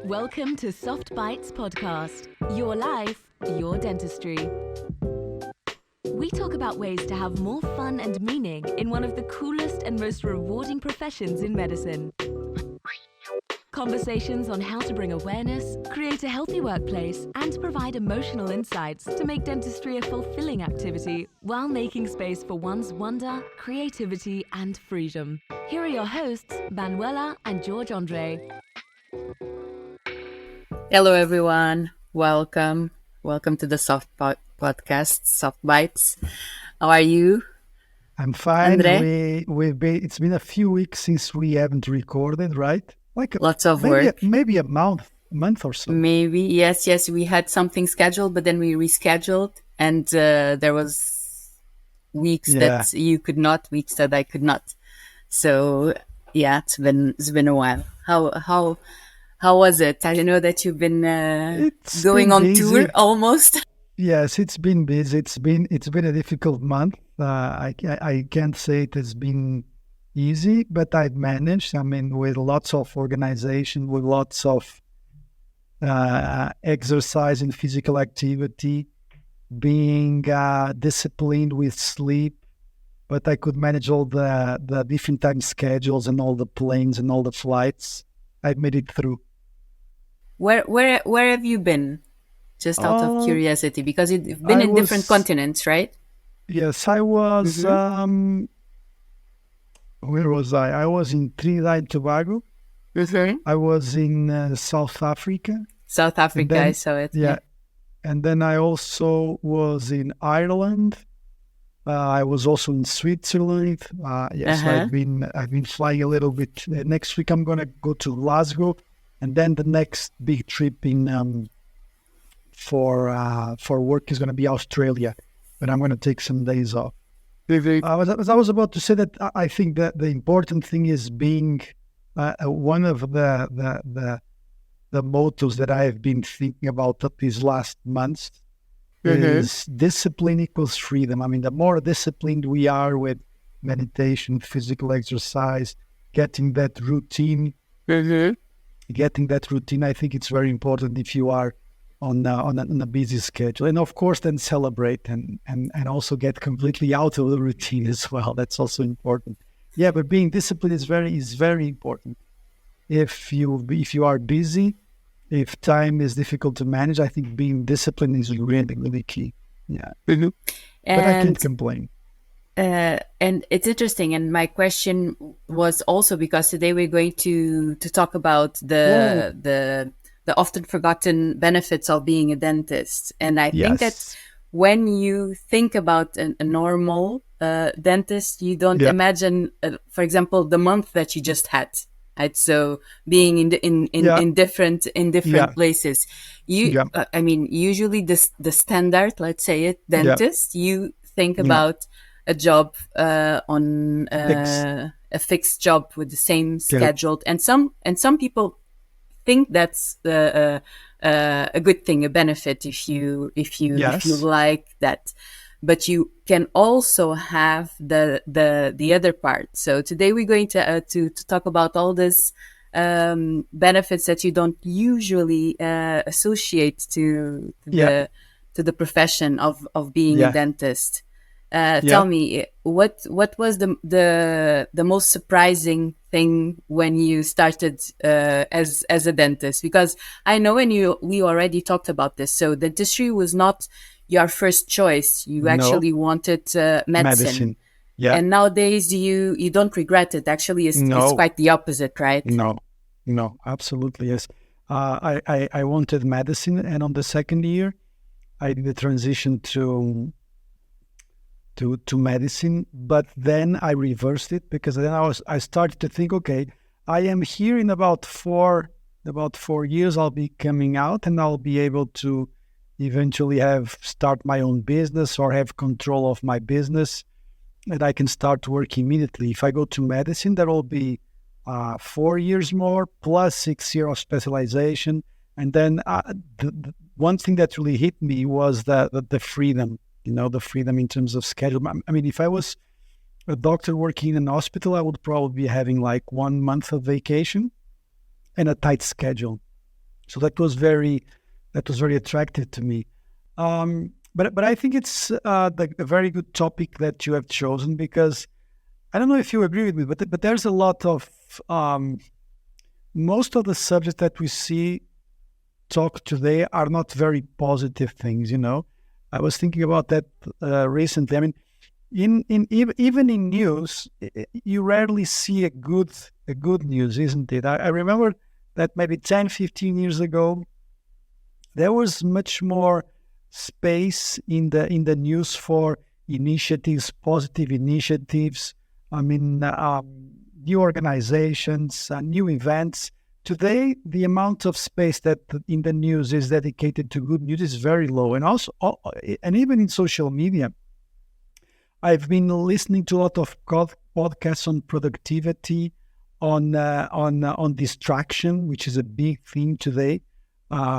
Welcome to Soft Bites Podcast. Your life, your dentistry. We talk about ways to have more fun and meaning in one of the coolest and most rewarding professions in medicine. Conversations on how to bring awareness, create a healthy workplace, and provide emotional insights to make dentistry a fulfilling activity while making space for one's wonder, creativity, and freedom. Here are your hosts, Manuela and George Andre. Hello, everyone. Welcome to the Podcast, Soft Bites. How are you? I'm fine. Andre? It's been a few weeks since we haven't recorded, right? Lots of work. Maybe a month or so. Maybe, yes. We had something scheduled, but then we rescheduled, and there was weeks that you could not, weeks that I could not. So yeah, it's been a while. How was it? I know that you've been going on busy. Tour almost. Yes, it's been busy. It's been a difficult month. I can't say it has been easy, but I've managed. I mean, with lots of organization, with lots of exercise and physical activity, being disciplined with sleep. But I could manage all the different time schedules and all the planes and all the flights. I've made it through. Where have you been? Just out of curiosity, because you've been in different continents, right? Yes, I was. Mm-hmm. Where was I? I was in Trinidad and Tobago. Mm-hmm. I was in South Africa. South Africa, then, I saw it. Yeah. And then I also was in Ireland. I was also in Switzerland. Yes, I've been flying a little bit. Next week I'm gonna go to Glasgow, and then the next big trip in for work is gonna be Australia, but I'm gonna take some days off. I was about to say that I think that the important thing is being one of the mottos that I have been thinking about these last months. Is discipline equals freedom. I mean, the more disciplined we are with meditation, physical exercise, getting that routine, I think it's very important if you are on a busy schedule. And of course, then celebrate and also get completely out of the routine as well. That's also important. Yeah, but being disciplined is very important. If you are busy, if time is difficult to manage, I think being disciplined is really, really key. Yeah. But I can't complain. And it's interesting. And my question was also because today we're going to talk about the often forgotten benefits of being a dentist. And I think that when you think about a normal dentist, you don't imagine, for example, the month that you just had. Right, so being in different places, I mean, usually the standard, let's say it, dentist, you think about a job on a fixed job with the same scheduled, and some people think that's a good thing, a benefit if you like that. But you can also have the other part. So today we're going to talk about all these benefits that you don't usually associate to the profession of being a dentist. Tell me, what was the most surprising thing when you started as a dentist? Because I know we already talked about this. So dentistry was not your first choice. You actually wanted medicine. Yeah. And nowadays you don't regret it. Actually, it's quite the opposite, right? No, absolutely, yes. I wanted medicine, and on the second year, I did the transition to medicine. But then I reversed it, because then I started to think, okay, I am here in about 4 years. I'll be coming out, and I'll be able to eventually start my own business or have control of my business, and I can start work immediately. If I go to medicine, that will be 4 years more plus 6 years of specialization. And then the one thing that really hit me was the freedom, the freedom in terms of schedule. I mean, if I was a doctor working in an hospital, I would probably be having like 1 month of vacation and a tight schedule. So that was very attractive to me. But I think it's a very good topic that you have chosen, because I don't know if you agree with me, but there's a lot of most of the subjects that we see talk today are not very positive things. I was thinking about that recently. I mean, even in news, you rarely see a good news, isn't it? I remember that maybe 10, 15 years ago, there was much more space in the news for initiatives, positive initiatives. I mean, new organizations, new events. Today, the amount of space that in the news is dedicated to good news is very low, and also, and even in social media, I've been listening to a lot of podcasts on productivity, on distraction, which is a big theme today,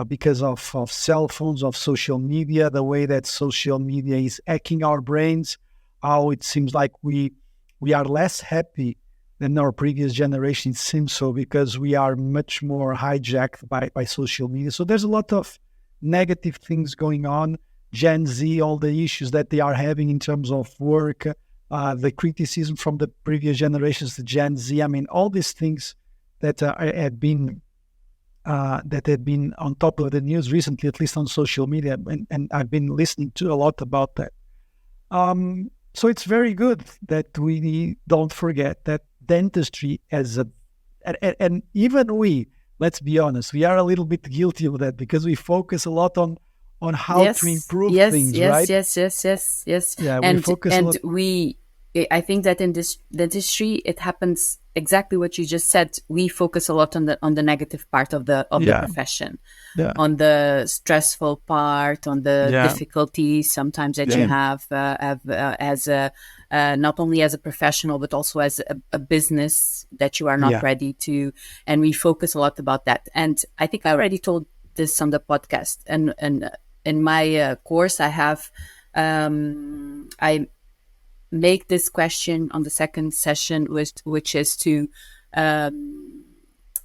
because of cell phones, of social media, the way that social media is hacking our brains, how it seems like we are less happy than our previous generation. It seems so, because we are much more hijacked by social media. So there's a lot of negative things going on. Gen Z, all the issues that they are having in terms of work, the criticism from the previous generations, the Gen Z. I mean, all these things that had been on top of the news recently, at least on social media, and I've been listening to a lot about that. So it's very good that we don't forget that dentistry and even we, let's be honest, we are a little bit guilty of that, because we focus a lot on how to improve things, right? Yes. Yeah, we focus a lot. I think that in this dentistry, it happens exactly what you just said. We focus a lot on the negative part of the profession, on the stressful part, on the difficulties sometimes that you have as a not only as a professional but also as a business that you are not ready to. And we focus a lot about that. And I think I already told this on the podcast. And in my course, I have I make this question on the second session, which is to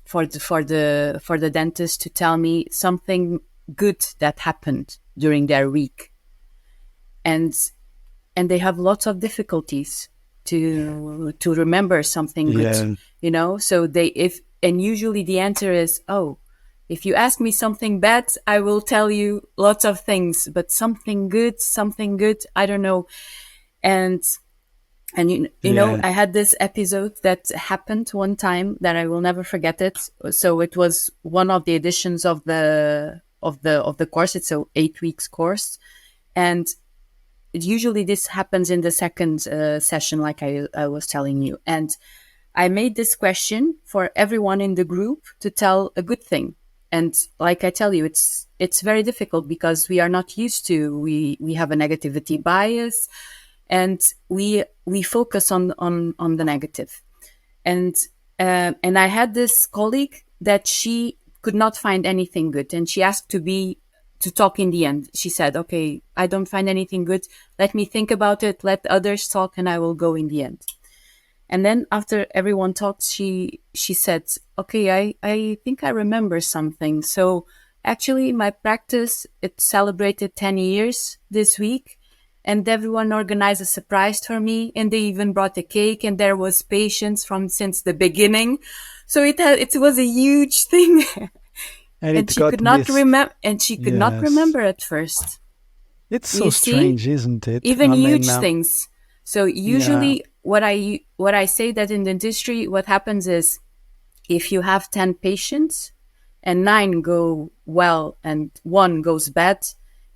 for the dentist to tell me something good that happened during their week, and they have lots of difficulties to remember something good, So and usually the answer is, oh, if you ask me something bad, I will tell you lots of things, but something good, I don't know. And you know, I had this episode that happened one time that I will never forget it. So it was one of the editions of the course. It's a 8 weeks course. And usually this happens in the second session, like I was telling you. And I made this question for everyone in the group to tell a good thing. And like I tell you, it's very difficult because we are not used to, we have a negativity bias, and we focus on the negative. And I had this colleague that she could not find anything good, and she asked to talk in the end. She said, okay, I don't find anything good. Let me think about it. Let others talk and I will go in the end. And then after everyone talked, she said, okay, I think I remember something. So actually my practice, it celebrated 10 years this week, and everyone organized a surprise for me, and they even brought a cake, and there was patience since the beginning. So it was a huge thing. And she could not remember, and she could not remember at first. It's so strange, isn't it? Even huge things. So usually what I say that in dentistry, what happens is if you have 10 patients and 9 go well and 1 goes bad,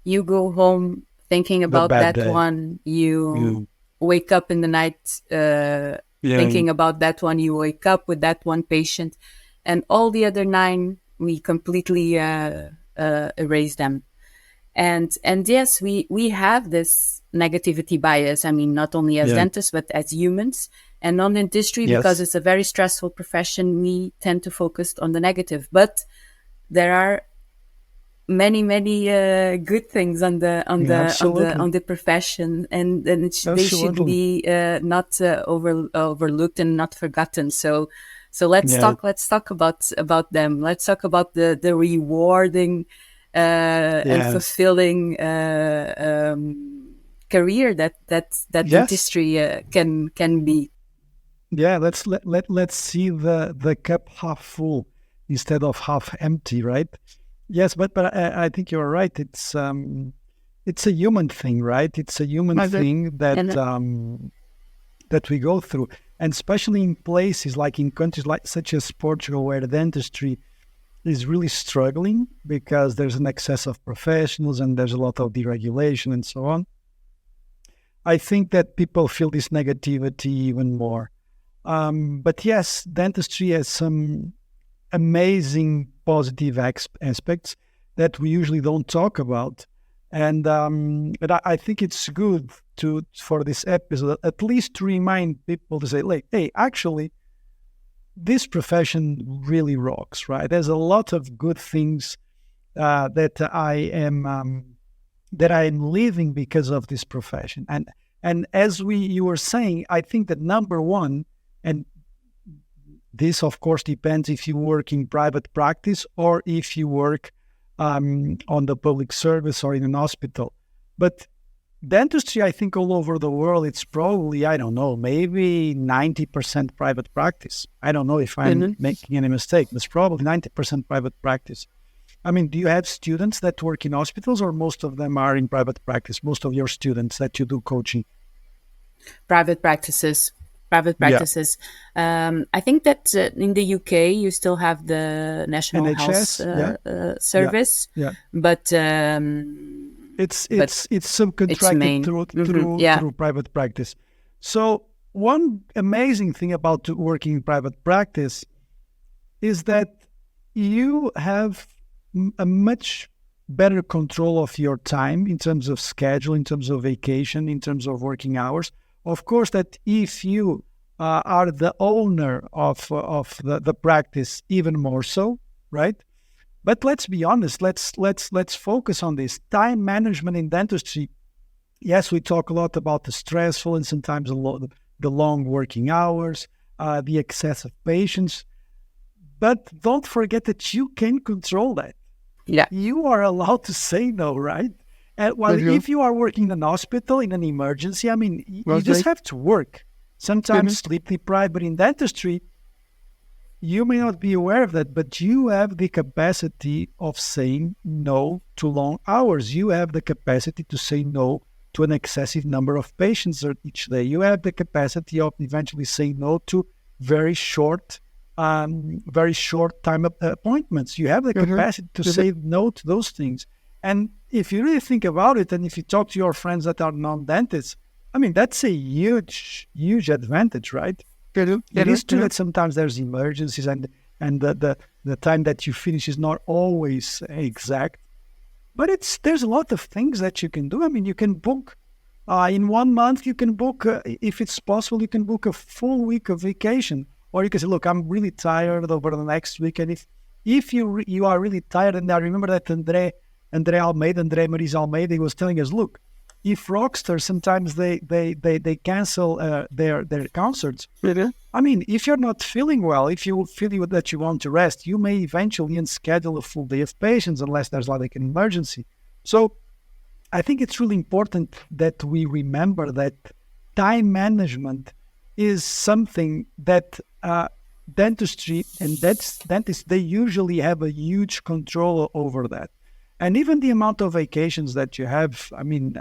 you go home thinking about that day. One. You wake up in the night thinking about that one. You wake up with that one patient, and all the other 9, we completely erase them. And yes, we have this negativity bias. I mean, not only as dentists, but as humans. And on dentistry, because it's a very stressful profession, we tend to focus on the negative. But there are many good things on the profession, and they should be not overlooked and not forgotten. So So let's talk about them. Let's talk about the rewarding and fulfilling career that dentistry can be. Yeah, let's see the cup half full instead of half empty, right? Yes, but I think you're right. It's a human thing, right? It's a human thing that we go through, and especially in places like in countries like such as Portugal, where the dentistry is really struggling because there's an excess of professionals and there's a lot of deregulation and so on. I think that people feel this negativity even more. But yes, dentistry has some amazing positive aspects that we usually don't talk about. And but I think it's good for this episode at least to remind people to say, like, hey, actually, this profession really rocks, right? There's a lot of good things that I am living because of this profession. And as you were saying, I think that number one, and this of course depends if you work in private practice or if you work on the public service or in an hospital. But dentistry, I think all over the world, it's probably, I don't know, maybe 90% private practice. I don't know if I'm making any mistake. It's probably 90% private practice. I mean, do you have students that work in hospitals, or most of them are in private practice? Most of your students that you do coaching? Private practices. I think that in the UK you still have the National NHS, Health Service, but it's subcontracted through private practice. So one amazing thing about working in private practice is that you have a much better control of your time in terms of schedule, in terms of vacation, in terms of working hours. Of course, that if you are the owner of the practice, even more so, right? But let's be honest. Let's focus on this time management in dentistry. Yes, we talk a lot about the stressful and sometimes the long working hours, the excess of patients. But don't forget that you can control that. Yeah, you are allowed to say no, right? And if you are working in an hospital in an emergency, I mean, you just have to work. Sometimes sleep deprived, but in dentistry, you may not be aware of that, but you have the capacity of saying no to long hours. You have the capacity to say no to an excessive number of patients each day. You have the capacity of eventually saying no to very short time appointments. You have the capacity to say no to those things. And if you really think about it, and if you talk to your friends that are non-dentists, I mean, that's a huge advantage, right? It is true that sometimes there's emergencies and the time that you finish is not always exact. But there's a lot of things that you can do. I mean, you can book in 1 month, you can book, if it's possible, you can book a full week of vacation. Or you can say, look, I'm really tired over the next week. And if you are really tired, and I remember that André Maris Almeida, he was telling us, look, if rock stars sometimes they cancel their concerts. I mean, if you're not feeling well, if you feel that you want to rest, you may eventually unschedule a full day of patients unless there's like an emergency. So I think it's really important that we remember that time management is something that dentistry and dentists, they usually have a huge control over that. And even the amount of vacations that you have, I mean,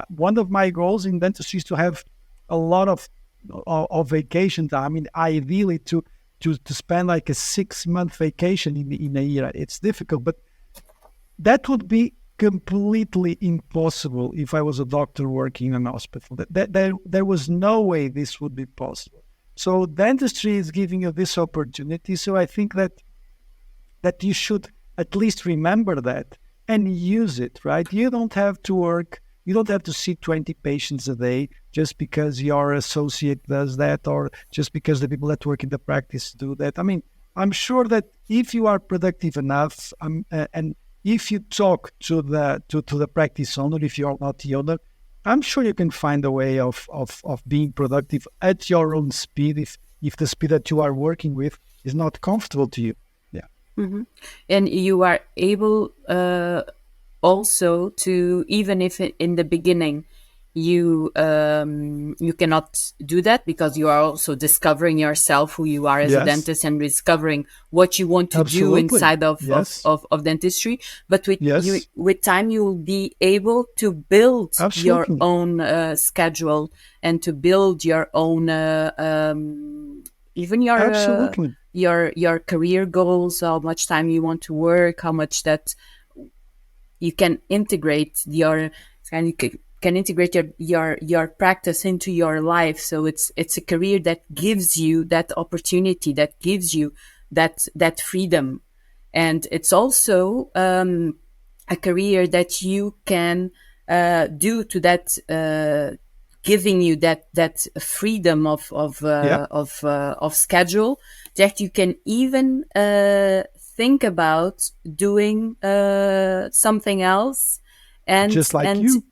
one of my goals in dentistry is to have a lot of vacations. I mean, ideally to spend like a 6-month vacation in a year. It's difficult, but that would be completely impossible if I was a doctor working in an hospital. There was no way this would be possible. So dentistry is giving you this opportunity. So I think that you should at least remember that and use it, right? You don't have to work. You don't have to see 20 patients a day just because your associate does that, or just because the people that work in the practice do that. I mean, I'm sure that if you are productive enough, and if you talk to the practice owner, if you are not the owner, I'm sure you can find a way of being productive at your own speed, if the speed that you are working with is not comfortable to you. Yeah. And you are able also to, even if in the beginning you cannot do that because you are also discovering yourself, who you are as a Yes. dentist, and discovering what you want to do Absolutely. inside of Yes. dentistry. But Yes. with time you will be able to build your Absolutely. own schedule, and to build your own even Absolutely. your career goals, how much time you want to work, how much that you can integrate can integrate your practice into your life. So it's a career that gives you that opportunity, that gives you that freedom. And it's also a career that you can do to that giving you that freedom Yeah. of schedule, that you can even think about doing something else. Just like And you.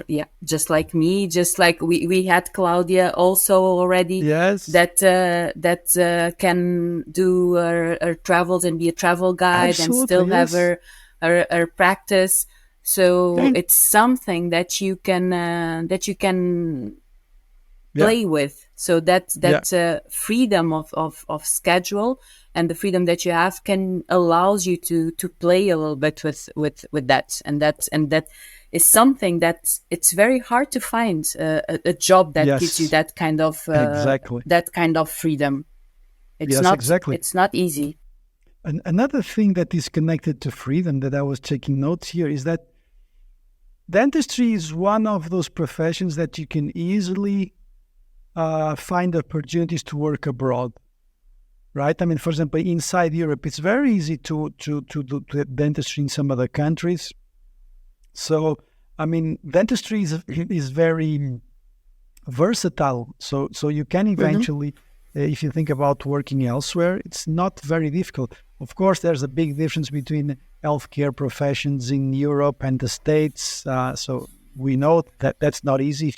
yeah, just like me, just like we had Claudia also already, Yes. that can do her travels and be a travel guide and still Absolutely. have Yes. her practice. So And it's something that you can yeah. play with. So that Yeah. freedom of schedule, and the freedom that you have can allows you to play a little bit with that. And that is something that it's very hard to find a job that gives you Yes. Exactly. that kind of freedom. Yes, exactly. It's not easy. And another thing that is connected to freedom that I was taking notes here is that dentistry is one of those professions that you can easily find opportunities to work abroad, right? I mean, for example, inside Europe, it's very easy to do dentistry in some other countries. So, I mean, dentistry is very versatile. So you can eventually, if you think about working elsewhere, it's not very difficult. Of course, there's a big difference between healthcare professions in Europe and the States. So we know that that's not easy.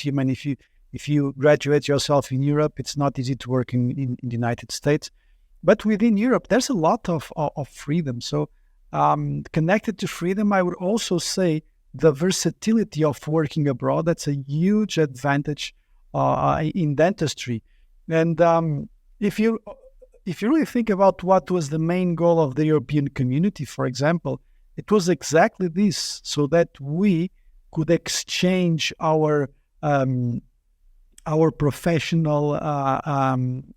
If you graduate yourself in Europe, it's not easy to work in the United States. But within Europe, there's a lot of freedom. So connected to freedom, I would also say the versatility of working abroad. That's a huge advantage in dentistry. And if you really think about what was the main goal of the European community, for example, it was exactly this, so that we could exchange our professional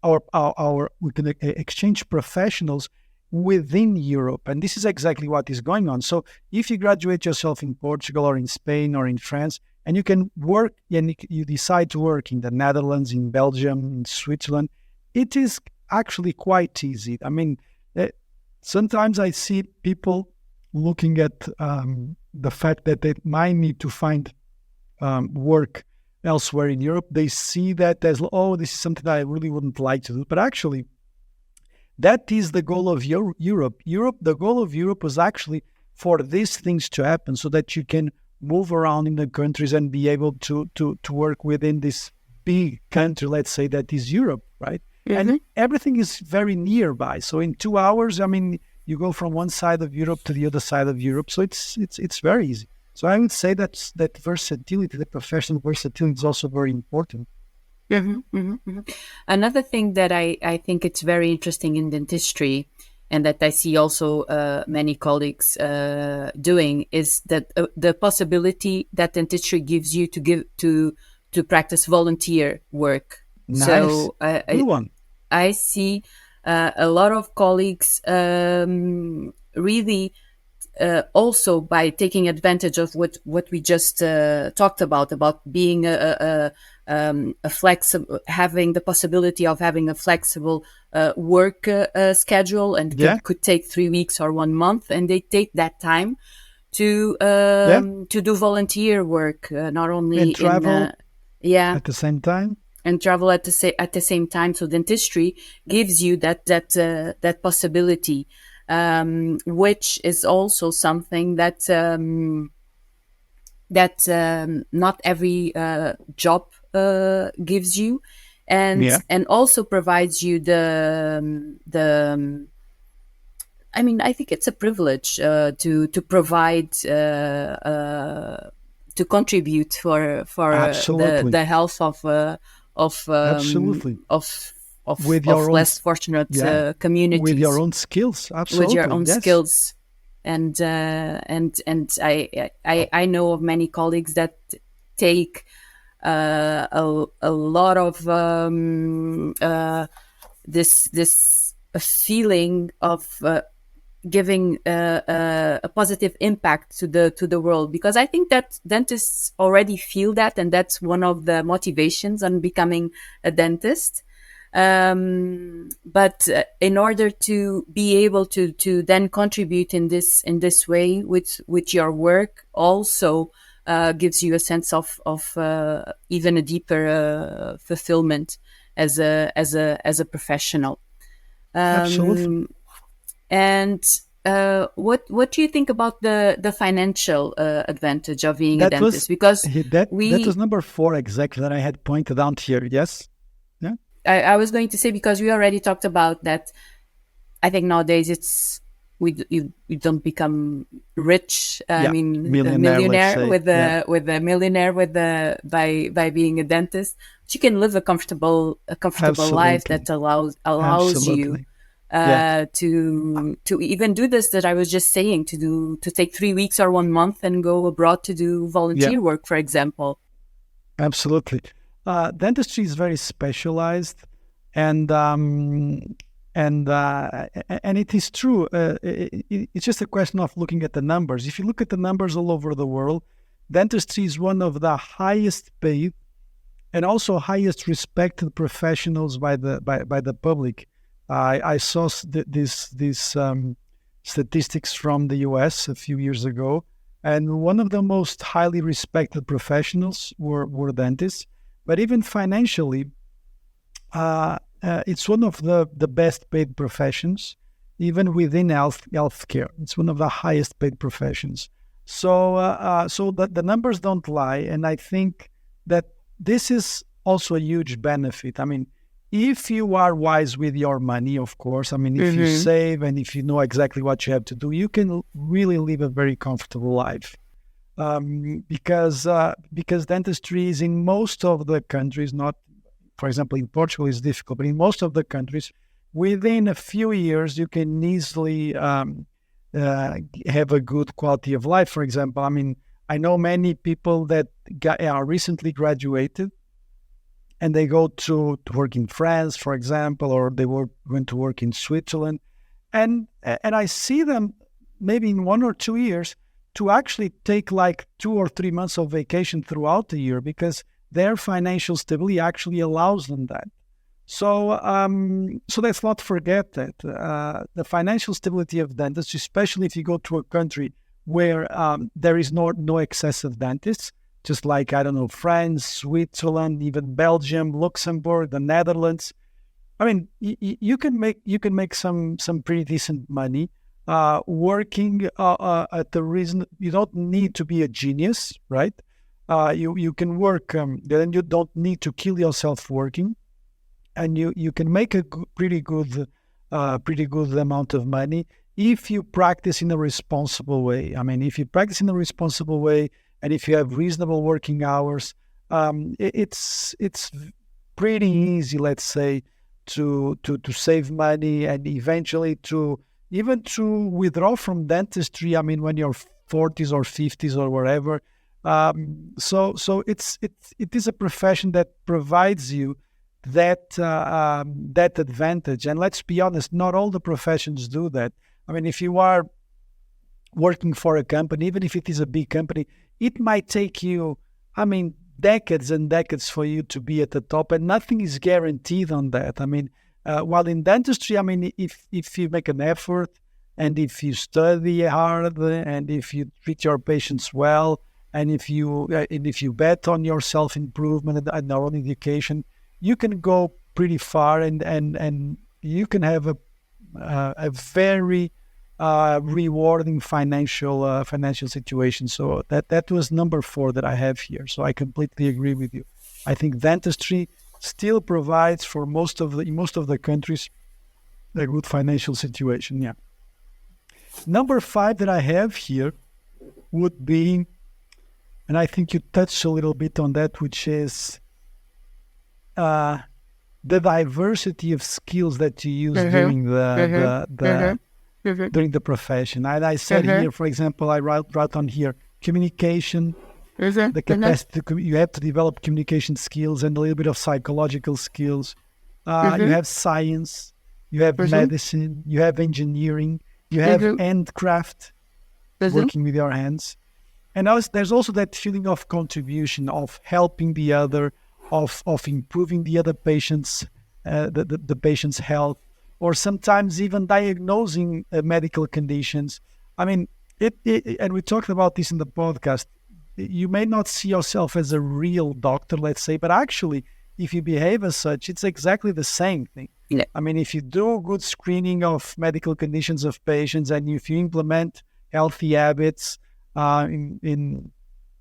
our we can exchange professionals within Europe, and this is exactly what is going on. So if you graduate yourself in Portugal or in Spain or in France, and you can work and you decide to work in the Netherlands, in Belgium, in Switzerland, it is actually quite easy. I mean, sometimes I see people looking at the fact that they might need to find work elsewhere in Europe. They see that as, oh, this is something that I really wouldn't like to do. But actually, that is the goal of Europe. The goal of Europe was actually for these things to happen, so that you can move around in the countries and be able to work within this big country, let's say, that is Europe, right? And everything is very nearby. So in 2 hours, I mean, you go from one side of Europe to the other side of Europe. So it's very easy. So I would say that versatility, the professional versatility, is also very important. Another thing that I think it's very interesting in dentistry, and that I see also many colleagues doing, is that the possibility that dentistry gives you to practice volunteer work. Nice. So Good one. I see a lot of colleagues really also by taking advantage of what we just talked about being a flexible, having the possibility of having a flexible work schedule, and could take 3 weeks or 1 month, and they take that time to do volunteer work, not only and travel at the same time. And travel at the same time. So dentistry gives you that possibility, which is also something that not every job gives you. Yeah. and also provides you I mean, I think it's a privilege to provide to contribute for Absolutely. the health of Absolutely. With your of own, less fortunate yeah, with your communities own skills. with your Absolutely. own Yes. skills. And I know of many colleagues that take a lot of this feeling of giving a positive impact to the world, because I think that dentists already feel that, and that's one of the motivations on becoming a dentist. But in order to be able to then contribute in this way with your work, also gives you a sense of even a deeper fulfillment as a professional. Absolutely. Um, and what do you think about the financial advantage of being a That was dentist? Because that was we, number 4 exactly that I had pointed out here. Yes. Yeah. I was going to say, because we already talked about that. I think nowadays you don't become rich. I Yeah. mean, a Millionaire, let's millionaire say. Yeah. with a millionaire with the by being a dentist. But you can live a comfortable life Absolutely. that allows you Absolutely. Yeah. to even do this that I was just saying, to take 3 weeks or 1 month and go abroad to do Yeah. volunteer work, for example. Absolutely. Dentistry is very specialized, and and it is true. It's just a question of looking at the numbers. If you look at the numbers all over the world, dentistry is one of the highest paid and also highest respected professionals by the public. I saw these statistics from the U.S. a few years ago, and one of the most highly respected professionals were dentists. But even financially, it's one of the best paid professions, even within healthcare. It's one of the highest paid professions. So the numbers don't lie, and I think that this is also a huge benefit. I mean, if you are wise with your money, of course. I mean, if you Mm-hmm. save and if you know exactly what you have to do, you can really live a very comfortable life. Because dentistry is in most of the countries, not, for example, in Portugal is difficult, but in most of the countries, within a few years, you can easily have a good quality of life. For example, I mean, I know many people that are recently graduated and they go to work in France, for example, or they went to work in Switzerland, and I see them maybe in 1 or 2 years to actually take like 2 or 3 months of vacation throughout the year because their financial stability actually allows them that. So let's not forget that the financial stability of dentists, especially if you go to a country where there is no excessive dentists, just like, I don't know, France, Switzerland, even Belgium, Luxembourg, the Netherlands. I mean, you can make some pretty decent money working at the reason. You don't need to be a genius, right? You can work. Then you don't need to kill yourself working, and you can make a pretty good amount of money if you practice in a responsible way. I mean, if you practice in a responsible way and if you have reasonable working hours, it's pretty easy, let's say, to save money and eventually to even to withdraw from dentistry. I mean, when you're 40s or 50s or wherever. So it is a profession that provides you that advantage. And let's be honest, not all the professions do that. I mean, if you are working for a company, even if it is a big company, it might take you, I mean, decades and decades for you to be at the top, and nothing is guaranteed on that. I mean, while in dentistry, I mean, if you make an effort and if you study hard and if you treat your patients well and if you bet on your self improvement and your own education, you can go pretty far and you can have a very rewarding financial situation. So that was number 4 that I have here. So I completely agree with you. I think dentistry still provides for in most of the countries a good financial situation. Yeah. Number 5 that I have here would be, and I think you touched a little bit on that, which is the diversity of skills that you use during during the profession. And I said here, for example, I wrote on here communication, the capacity you have to develop communication skills and a little bit of psychological skills. You have science, you have medicine, you have engineering, you have handcraft, working with your hands. And there's also that feeling of contribution, of helping the other, of improving the other patient's the patient's health, or sometimes even diagnosing medical conditions. I mean, and we talked about this in the podcast. You may not see yourself as a real doctor, let's say, but actually, if you behave as such, it's exactly the same thing. Yeah. I mean, if you do good screening of medical conditions of patients, and if you implement healthy habits in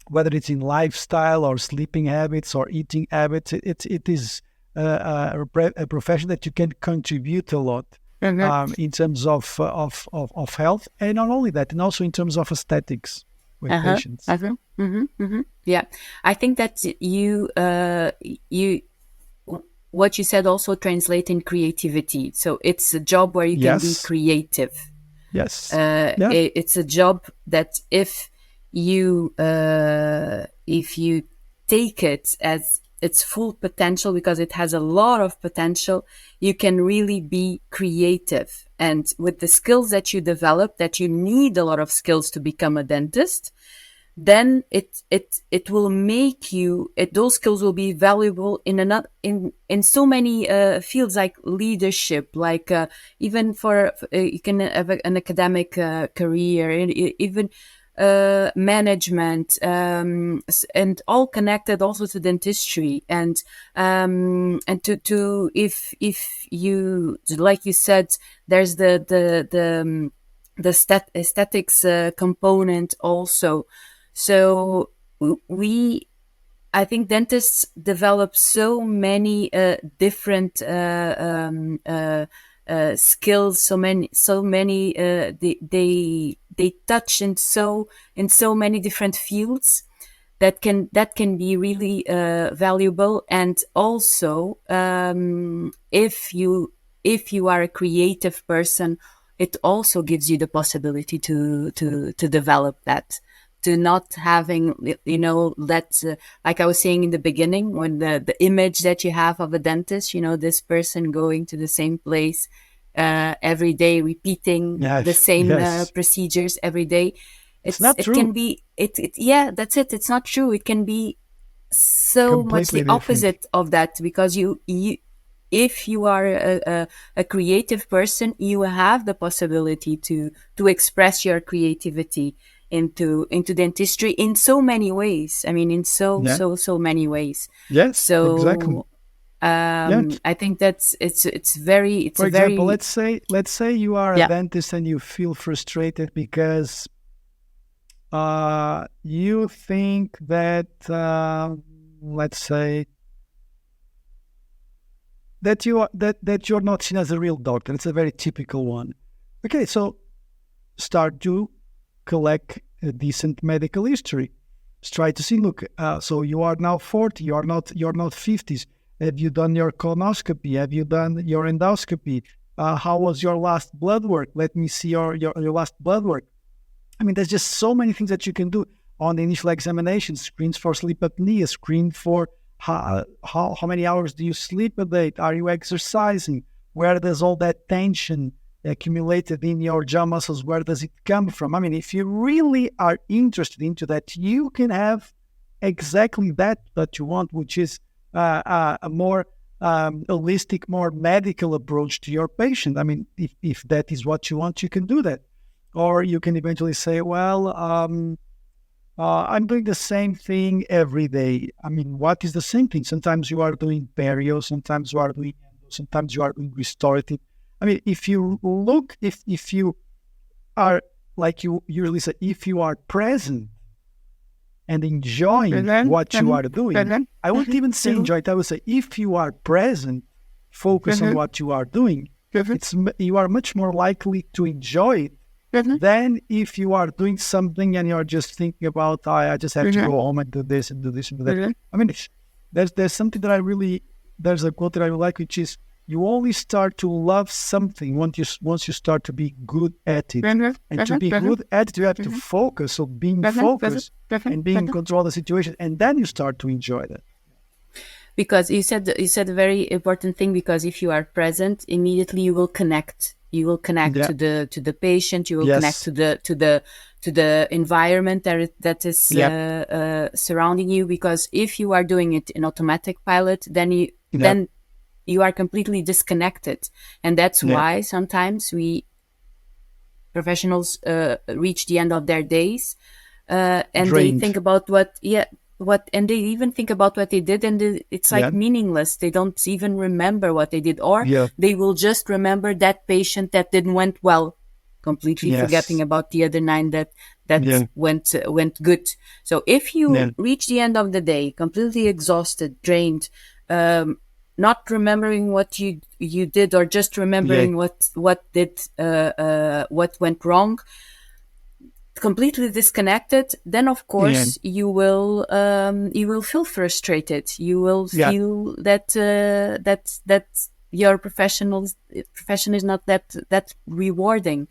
whether it's in lifestyle or sleeping habits or eating habits, it is a profession that you can contribute a lot in terms of health, and not only that, and also in terms of aesthetics with patients. Yeah, I think that what you said also translates in creativity. So it's a job where you can be creative. Yes. It's a job that if you take it as its full potential, because it has a lot of potential, you can really be creative. And with the skills that you develop, that you need a lot of skills to become a dentist, then it will make you, those skills will be valuable in so many fields, like leadership, like even for you can have an academic career, even management, and all connected also to dentistry, and to if you, like you said, there's the aesthetics component also. So I think dentists develop so many different skills, so many they touch in so many different fields that can be really valuable. And also, if you are a creative person, it also gives you the possibility to develop that, to not having, like I was saying in the beginning, when the image that you have of a dentist, this person going to the same place every day, repeating the same procedures every day. It's not true. It can be, yeah, that's it. It's not true. It can be so completely much the opposite of that, because if you are a creative person, you have the possibility to express your creativity into dentistry in so many ways. I mean, in so many ways. Yes, so exactly. I think that's it's very. For example, let's say you are a dentist and you feel frustrated because you think that let's say that you're not seen as a real doctor. It's a very typical one. Okay, so start to collect a decent medical history. Try to see. Look, so you are now 40. You're not 50s. Have you done your colonoscopy? Have you done your endoscopy? How was your last blood work? Let me see your last blood work. I mean, there's just so many things that you can do on the initial examination. Screens for sleep apnea. Screen for how many hours do you sleep a day? Are you exercising? Where does all that tension accumulated in your jaw muscles, where does it come from? I mean, if you really are interested into that, you can have exactly that you want, which is a more holistic, more medical approach to your patient. I mean, if that is what you want, you can do that. Or you can eventually say, well, I'm doing the same thing every day. I mean, what is the same thing? Sometimes you are doing perio, sometimes you are doing restorative. I mean, if you look, if you are, like you usually say, if you are present and enjoying what you are doing, I wouldn't even say enjoy it. I would say if you are present, focus on what you are doing, you are much more likely to enjoy it than if you are doing something and you're just thinking about, oh, I just have to go home and do this and do this and do that. I mean, there's something that there's a quote that I like, which is, you only start to love something once you start to be good at it. And to be good at it, you have to focus. So being focused and being in control of the situation, and then you start to enjoy that. Because you said a very important thing, because if you are present, immediately you will connect. You will connect to the patient. You will connect to the environment that is surrounding you. Because if you are doing it in automatic pilot, then you are completely disconnected, and that's why sometimes we professionals reach the end of their days and drained. They think about and they even think about what they did, and it's like meaningless. They don't even remember what they did, or they will just remember that patient that didn't went well, completely forgetting about the other 9 that went good. So if you reach the end of the day completely exhausted, drained, not remembering what you did, or just remembering what went wrong, completely disconnected, then of course you will feel frustrated. You will feel that your profession is not that rewarding.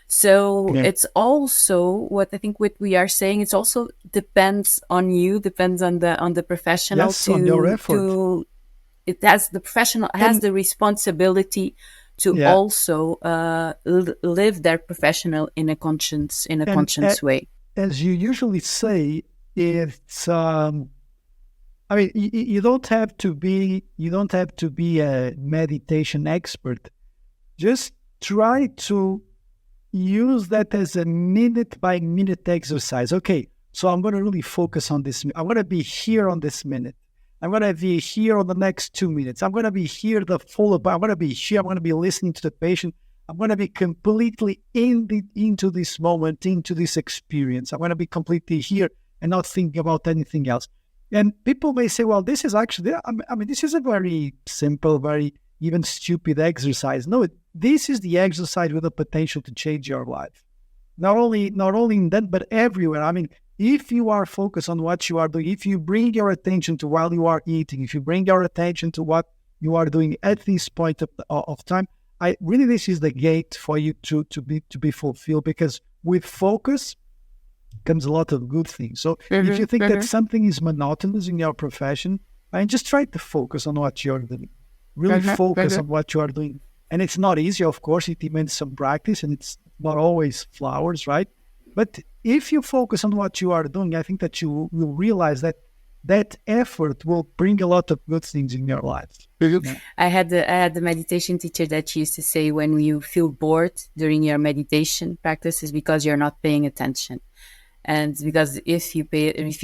So it's also what I think what we are saying. It's also depends on you, depends on the professional on your effort. The professional has the responsibility to also live their professional in a conscious way. As you usually say, it's I mean, you don't have to be a meditation expert. Just try to use that as a minute by minute exercise. Okay, so I'm going to really focus on this. I'm going to be here on this minute. I'm going to be here on the next 2 minutes. I'm going to be here I'm going to be here. I'm going to be listening to the patient. I'm going to be completely into this moment, into this experience. I'm going to be completely here and not thinking about anything else. And people may say, well, this is actually, I mean, this is a very simple, very even stupid exercise. No, this is the exercise with the potential to change your life. Not only in that, but everywhere. I mean, if you are focused on what you are doing, if you bring your attention to while you are eating, if you bring your attention to what you are doing at this point of time, this is the gate for you to be fulfilled, because with focus comes a lot of good things. So if you think that something is monotonous in your profession, just try to focus on what you're doing. Really focus on what you are doing. And it's not easy, of course. It demands some practice, and it's not always flowers, right? But if you focus on what you are doing, I think that you will realize that effort will bring a lot of good things in your life. Yeah. I had the meditation teacher that used to say, when you feel bored during your meditation practice, is because you're not paying attention. And because if you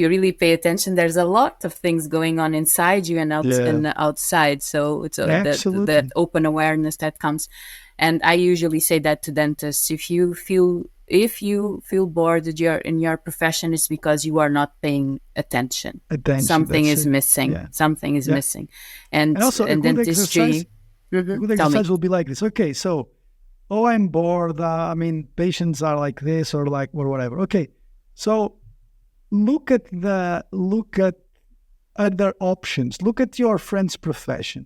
really pay attention, there's a lot of things going on inside you and outside. So it's that open awareness that comes. And I usually say that to dentists: if you feel bored in your profession, it's because you are not paying attention. Something is missing. Yeah. Something is missing. And also a good dentistry. Good exercise will be like this. Okay, so I'm bored. I mean, patients are like this or whatever. Okay. So look at other options. Look at your friend's profession.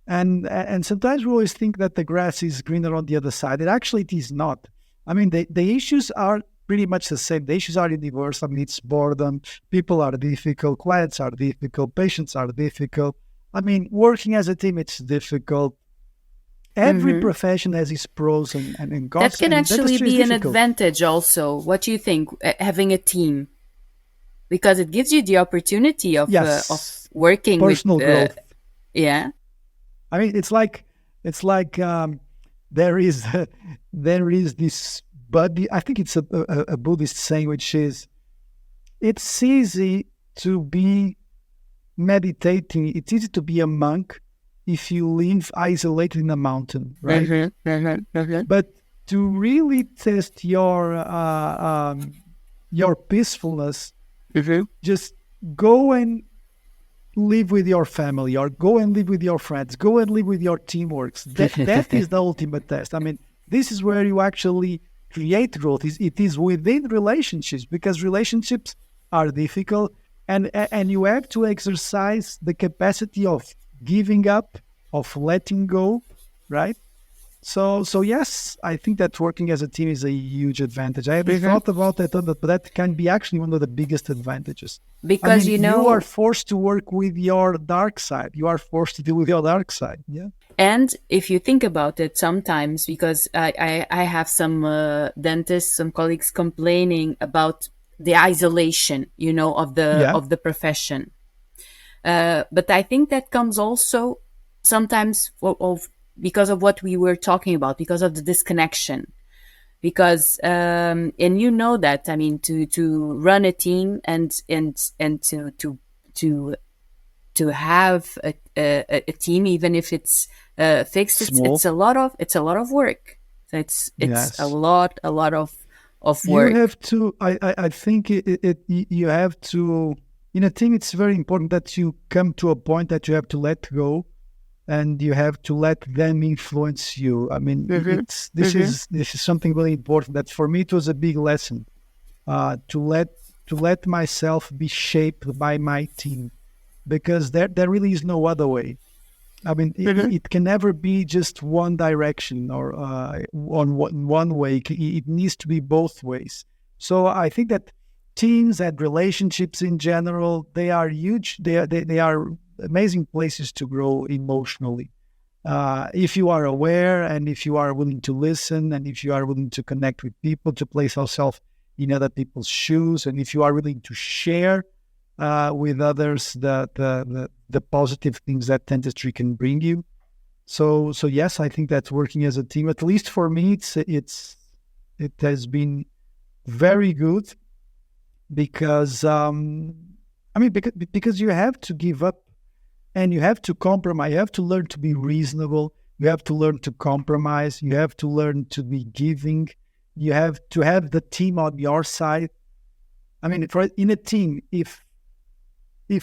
And sometimes we always think that the grass is greener on the other side. It is not. I mean, the issues are pretty much the same. The issues are diverse. I mean, it's boredom. People are difficult. Clients are difficult. Patients are difficult. I mean, working as a team, it's difficult. Every profession has its pros and cons. That can actually be an advantage also. What do you think, having a team? Because it gives you the opportunity of working personal with... growth. Yeah. I mean, it's like there is this buddy. I think it's a Buddhist saying, which is, it's easy to be meditating. It's easy to be a monk if you live isolated in a mountain, right? But to really test your peacefulness, just go and live with your family, or go and live with your friends, go and live with your teamworks. That is the ultimate test. I mean, this is where you actually create growth. It is within relationships, because relationships are difficult, and you have to exercise the capacity of giving up, of letting go, right? So yes, I think that working as a team is a huge advantage. I haven't thought about that, but that can be actually one of the biggest advantages. Because you are forced to work with your dark side. You are forced to deal with your dark side. Yeah. and if you think about it, sometimes, because I have some dentists, some colleagues complaining about the isolation, of the profession. But I think that comes also sometimes because of what we were talking about, because of the disconnection. Because and that, I mean, to run a team and to have a team, even if it's fixed, it's a lot of work. So it's Yes. a lot of work. You have to. I think you have to. In a team, it's very important that you come to a point that you have to let go, and you have to let them influence you. I mean, this is something really important. That for me, it was a big lesson. To let myself be shaped by my team, because there really is no other way. I mean, it can never be just one direction, or on one way. It needs to be both ways. So I think that teams and relationships in general, they are huge. They are amazing places to grow emotionally. If you are aware, and if you are willing to listen, and if you are willing to connect with people, to place yourself in other people's shoes, and if you are willing to share with others the positive things that dentistry can bring you. So yes, I think that working as a team, at least for me, it has been very good, because because you have to give up, and you have to compromise. You have to learn to be reasonable. You have to learn to compromise. You have to learn to be giving. You have to have the team on your side. I mean, in a team, if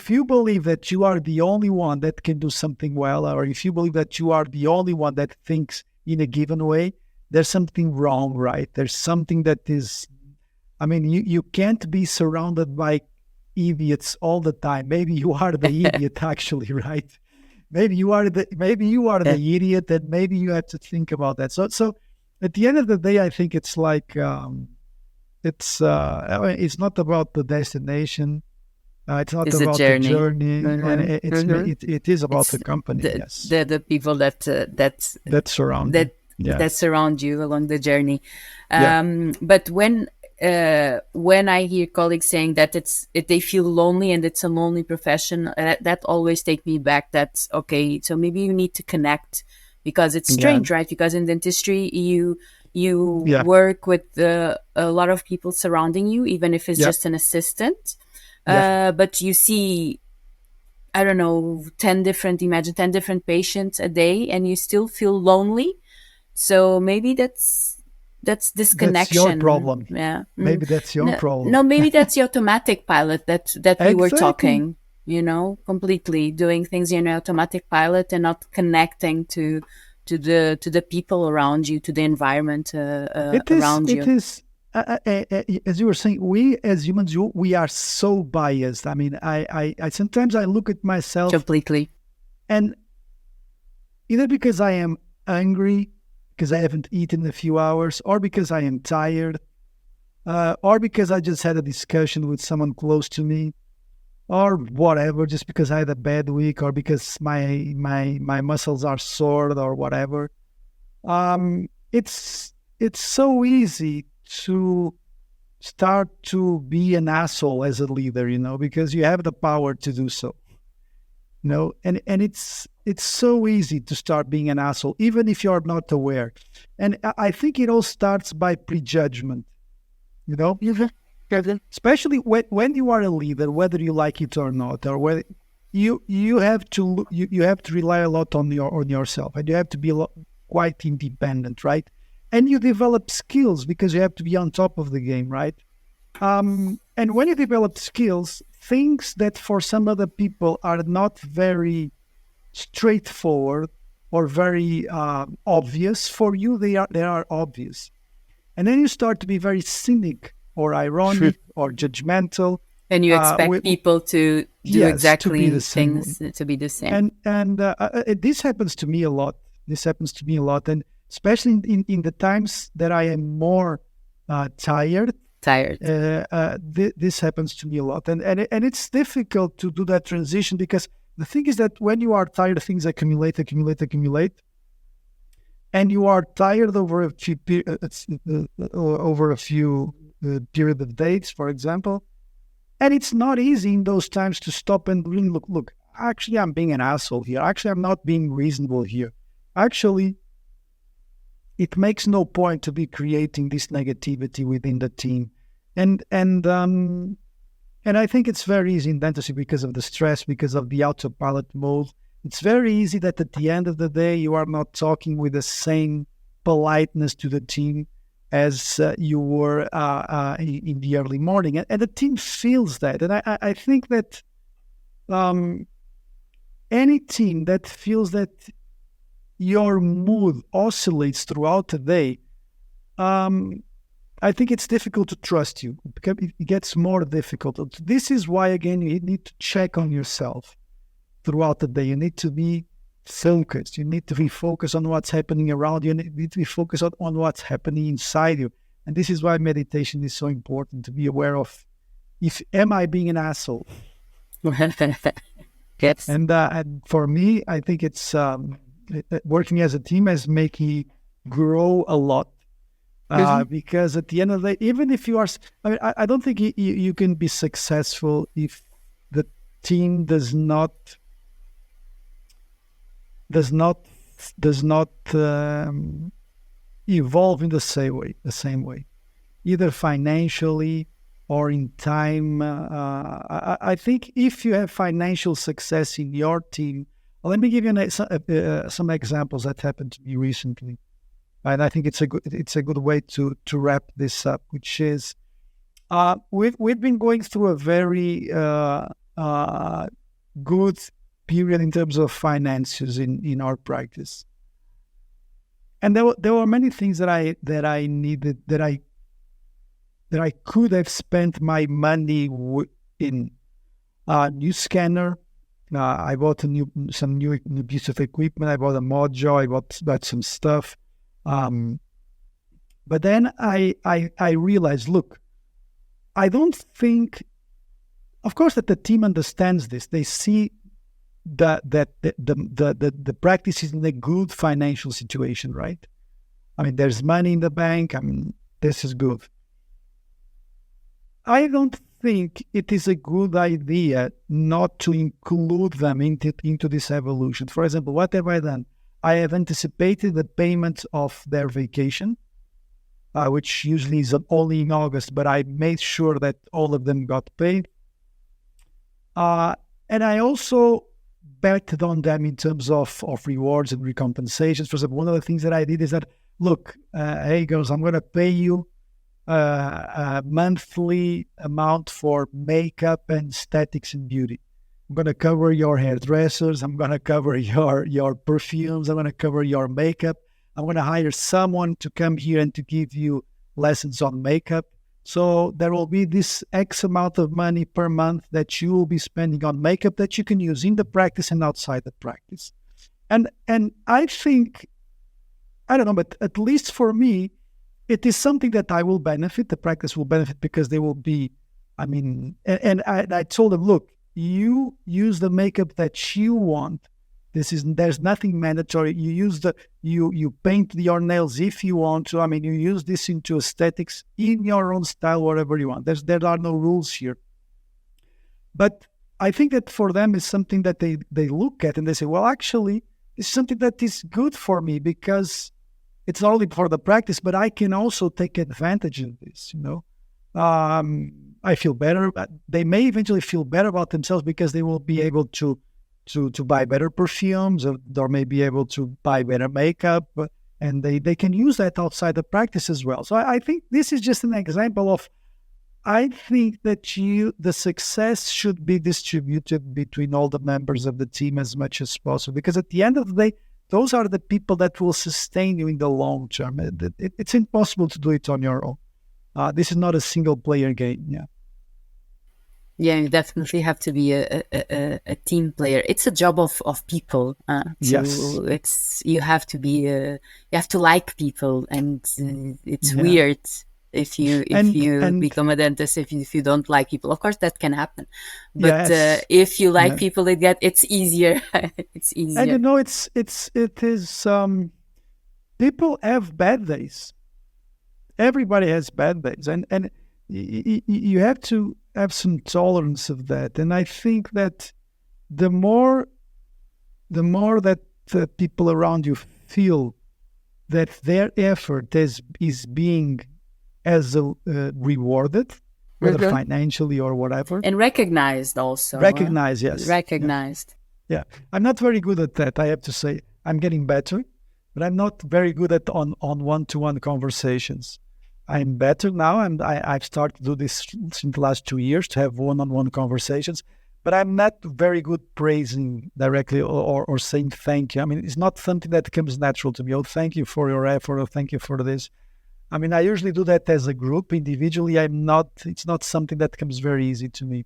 you believe that you are the only one that can do something well, or if you believe that you are the only one that thinks in a given way, there's something wrong, right? There's something that is, I mean, you can't be surrounded by idiots all the time. Maybe you are the idiot, actually, right? Maybe you are the idiot, and maybe you have to think about that. So at the end of the day, I think it's like it's not about the destination. It's not about the journey, and it is about the company. Yes, the people that surround you along the journey. But when I hear colleagues saying that they feel lonely and it's a lonely profession, that always takes me back. That's okay. So maybe you need to connect, because it's strange, right? Because in dentistry, you work with a lot of people surrounding you, even if it's just an assistant. But you see, I don't know, 10 different patients a day, and you still feel lonely. So maybe that's disconnection. That's your problem. Yeah. Maybe that's your problem. No, maybe that's the automatic pilot that we were talking, completely doing things in automatic pilot and not connecting to the people around you, to the environment around you. It is. As you were saying, we as humans, we are so biased. I mean, I sometimes I look at myself completely, and either because I am angry, because I haven't eaten in a few hours, or because I am tired, or because I just had a discussion with someone close to me, or whatever, just because I had a bad week, or because my muscles are sore, or whatever. It's so easy to start to be an asshole as a leader, because you have the power to do so. And it's so easy to start being an asshole, even if you're not aware. And I think it all starts by prejudgment, especially when you are a leader, whether you like it or not, or whether you have to rely a lot on yourself, and you have to be quite independent, right? And you develop skills because you have to be on top of the game, right? And when you develop skills, things that for some other people are not very straightforward or very obvious, for you they are obvious. And then you start to be very cynic or ironic or judgmental. And you expect people to do yes, to be exactly the same. things to be the same. And this happens to me a lot. And especially in the times that I am more tired. This happens to me a lot, and it's difficult to do that transition, because the thing is that when you are tired, things accumulate, and you are tired over a few period of days, for example. And it's not easy in those times to stop and really look, actually, I'm being an asshole here. Actually, I'm not being reasonable here. Actually, it makes no point to be creating this negativity within the team. And I think it's very easy in dentistry because of the stress, because of the autopilot mode. It's very easy that at the end of the day, you are not talking with the same politeness to the team as you were in the early morning. And the team feels that. And I think that any team that feels that your mood oscillates throughout the day, I think it's difficult to trust you. It gets more difficult. This is why, again, you need to check on yourself throughout the day. You need to be focused. You need to be focused on what's happening around you. You need to be focused on what's happening inside you. And this is why meditation is so important, to be aware of, am I being an asshole? Yes. And for me, I think it's working as a team has made me grow a lot. Because at the end of the day, even if you are, I don't think you can be successful if the team does not evolve in the same way, either financially or in time. I think if you have financial success in your team, let me give you some examples that happened to me recently, and I think it's a good way to wrap this up, which is we've been going through a very good period in terms of finances in our practice, and there were many things that I needed, that I could have spent my money in. New scanner. I bought some new piece of equipment. I bought a mojo. I bought some stuff. But then I realized, look, I don't think, of course, that the team understands this. They see that the practice is in a good financial situation, right? I mean, there's money in the bank. I mean, this is good. I don't think it is a good idea not to include them into this evolution. For example, what have I done? I have anticipated the payment of their vacation, which usually is only in August, but I made sure that all of them got paid. And I also betted on them in terms of rewards and recompensations. For example, one of the things that I did is that, look, hey girls, I'm going to pay you a monthly amount for makeup and aesthetics and beauty. I'm going to cover your hairdressers. I'm going to cover your perfumes. I'm going to cover your makeup. I'm going to hire someone to come here and to give you lessons on makeup. So there will be this X amount of money per month that you will be spending on makeup that you can use in the practice and outside the practice. And I think, I don't know, but at least for me, it is something that I will benefit. The practice will benefit because they will be, I mean, and I told them, look, you use the makeup that you want. There's nothing mandatory. You paint your nails if you want to. I mean, you use this into aesthetics in your own style, whatever you want. There are no rules here. But I think that for them it's something that they look at and they say, well, actually, it's something that is good for me because it's not only for the practice, but I can also take advantage of this, you know. I feel better. They may eventually feel better about themselves because they will be able to buy better perfumes, or may be able to buy better makeup, and they can use that outside the practice as well. So I think this is just an example of I think that the success should be distributed between all the members of the team as much as possible, because at the end of the day, those are the people that will sustain you in the long term. It's impossible to do it on your own. This is not a single player game. Yeah. Yeah, you definitely have to be a team player. It's a job of people. Yes. You have to be you have to like people, and it's Yeah. weird if you And become a dentist if you don't like people. Of course, that can happen, but yes. if you like Yeah. people, it's easier. It's And easier. it is people have bad days. Everybody has bad days, and you have to have some tolerance of that. And I think that the more that the people around you feel that their effort is being rewarded, whether Mhm. financially or whatever, And recognized also. recognize. Yes, Recognized. yeah. I'm not very good at that. I have to say, I'm getting better, but I'm not very good at on one-to-one conversations. I'm better now. I've started to do this in the last 2 years, to have one-on-one conversations, but I'm not very good praising directly or saying thank you. I mean, it's not something that comes natural to me. Oh, thank you for your effort, or thank you for this. I mean, I usually do that as a group. Individually, it's not something that comes very easy to me.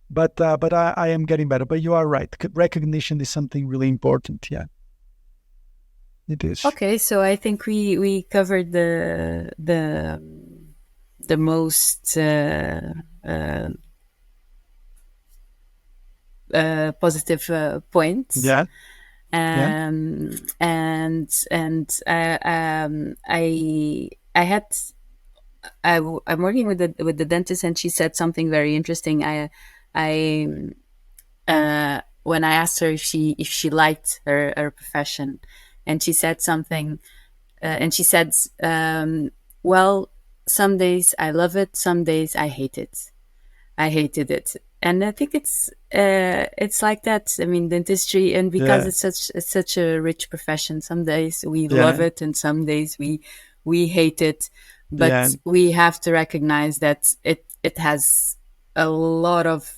But I am getting better. But you are right. Recognition is something really important. Yeah, it is. Okay, so I think we covered the most positive points. Yeah, yeah, And I had I'm working with the dentist, and she said something very interesting. I When I asked her if she liked her profession, and she said something, and she said, well, some days I love it, some days I hate it. I hated it. And I think it's like that. I mean, dentistry, and because yeah, it's such a rich profession, some days we love yeah, it, and some days we hate it. yeah, But we have to recognize that it has a lot of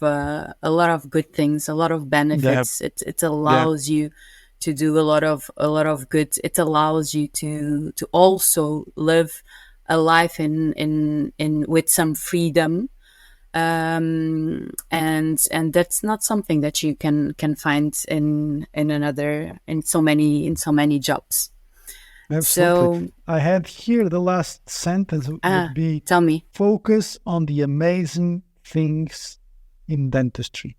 good things, a lot of yeah, benefits. It yeah, allows you to do a lot of good. It allows you to also live a life in with some freedom, and that's not something that you can find in so many jobs. absolutely. So I had here the last sentence would be tell me. focus on the amazing things in dentistry.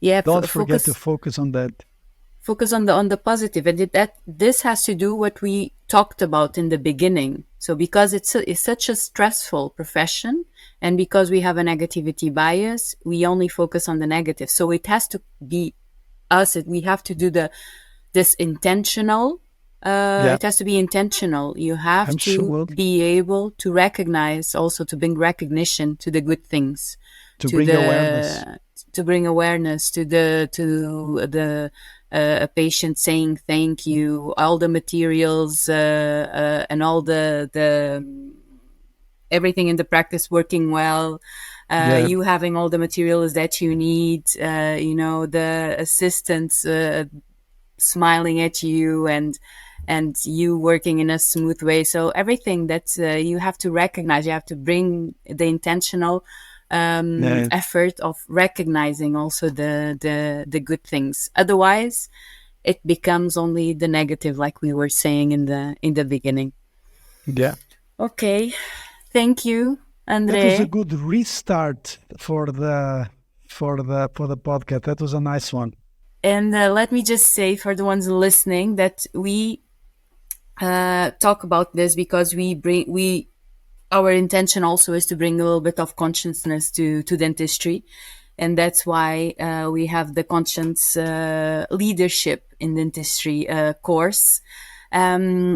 Yeah, Don't forget to focus on that. focus on the positive, and that this has to do what we talked about in the beginning. So because it's such a stressful profession, and because we have a negativity bias, we only focus on the negative. So it has to be us. We have to do this intentional. Yeah, It has to be intentional. You have to absolutely. be able to recognize, also to bring recognition to the good things, To to bring awareness. the to bring awareness to the a patient saying thank you, all the materials and all the everything in the practice working well, Yeah, you having all the materials that you need, the assistants smiling at you, and you working in a smooth way. So everything that you have to recognize, you have to bring the intentional yeah, effort of recognizing also the good things. Otherwise, it becomes only the negative, like we were saying in the beginning. yeah. Okay, thank you, That was a Andre. good restart for the podcast. That was a nice one. And let me just say for the ones listening that we talk about this because we our intention also is to bring a little bit of consciousness to dentistry, and that's why we have the conscience leadership in dentistry course,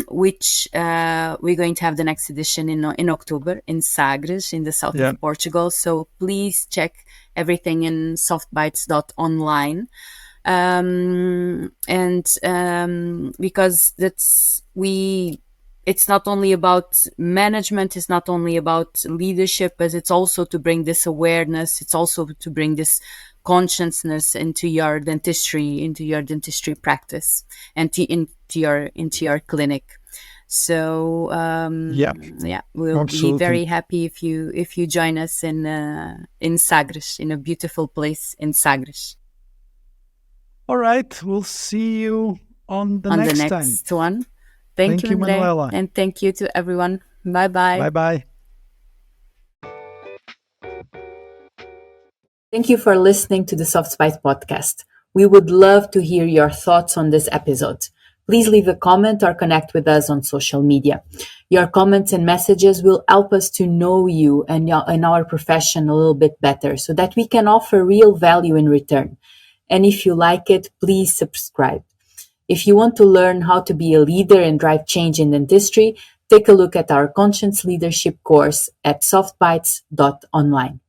which we're going to have the next edition in October in Sagres, in the south Yeah, of Portugal. So please check everything in softbites.online. And because that's it's not only about management, it's not only about leadership, but it's also to bring this awareness. It's also to bring this consciousness into your dentistry practice, and into your clinic. So we'll be very happy if you join us in Sagres, in a beautiful place in Sagres. All right, we'll see you on the next time. One. Thank you, Manuela. And thank you to everyone. Bye-bye. Bye-bye. Thank you for listening to the Soft Spice podcast. We would love to hear your thoughts on this episode. Please leave a comment or connect with us on social media. Your comments and messages will help us to know you and our profession a little bit better so that we can offer real value in return. And if you like it, please subscribe. If you want to learn how to be a leader and drive change in dentistry, take a look at our Conscience Leadership course at softbites.online.